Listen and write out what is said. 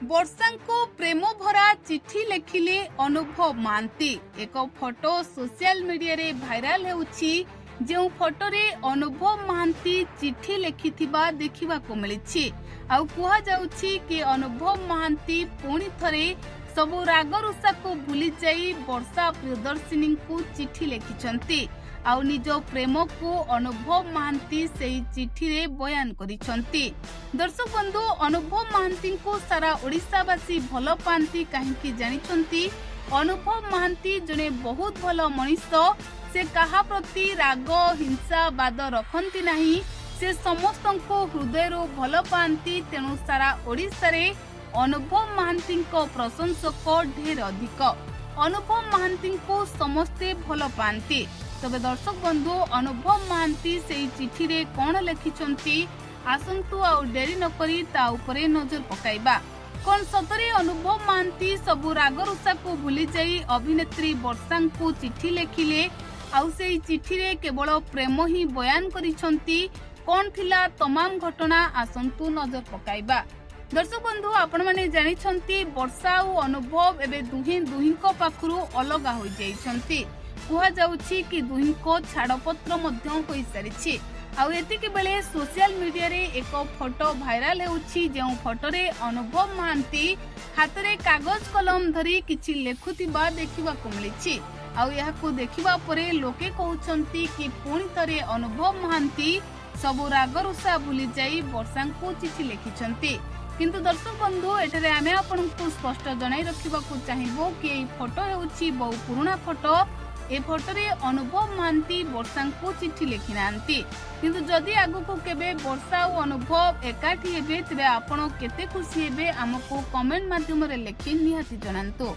वर्षा को प्रेम भरा चिठी लेखिले अनुभव महांती। एक फोटो सोशल मीडिया रे भाइराल हेउछि जो फोटो रे अनुभव महांती चिठी लेखिथिबा देखिबा को मिलिछि। आउ कुहा जाउछि कि अनुभव महांती पुणी थरे सबु राग रुषा को भूली जाई वर्षा प्रियदर्शिनी को चिठी लेखिछंती। आउ निज प्रेम को अनुभव महांती सेही चिठी रे बयान करिछंती। दर्शक बंधु, अनुभव महांती को सारा ओडिशावासी भल पांती काहेकि जानिछंती। अनुभव महांती जने बहुत भल मनीष। से कहा प्रति राग हिंसा बाद रखंती नाही। से समस्त को हृदय रो भल पांती। तेणु सारा ओडिशा रे अनुभव महांती को प्रशंसक ढेर अधिक। अनुभव महांती को समस्ते भल पांती। तबे दर्शक बंधु, अनुभव महांती से चिठी रे कौन लिखिछंती आसंतु आउ डेरी न करी ता उपरे नजर पकाइबा। कौन सतरे अनुभव महांती सबु राग रुषा को भूली जाई अभिनेत्री वर्षा को चिठी लेखिले। आउ से चिठी रे केवल प्रेम ही बयान करिछंती। कौन थिला तमाम घटना आसंतु नजर पकाइबा। दर्शक बंधु, आपण माने जानिछंती वर्षा और अनुभव एबे दुही को पाखरु अलगा होई जाइछंती। कुहा जाउछि कि दुही को छाड़पत्र मध्य होई सारिछि। आउ एतिके बेले सोशल मीडिया रे एक फोटो भाइराल हेउछि जे फोटो रे अनुभव महांती हाथ रे कागज कलम धरी किछि लेखुतिबा देखिबा को मिलिछि। आउ याकू देखिबा परे लोके कहउछंती कि पुणी तरे अनुभव महांती सबु राग रुषा भूली जाई वर्षा को चिठी लेखिछंती। किंतु दर्शक बंधु, एठरे आमे आपनकु स्पष्ट जणाई रखिबाकू चाहिबो कि एई फोटो हेउछि बहु पुराना फोटो। ए फोटो रे अनुभव महांती वर्षा को चिठी लेखि नांती। किंतु जदि आगु को केबे वर्षा और अनुभव एकाठी हेबे तबे आपण केते खुशी हेबे हमको कमेंट माध्यम रे लेखि निहाती जणांतु।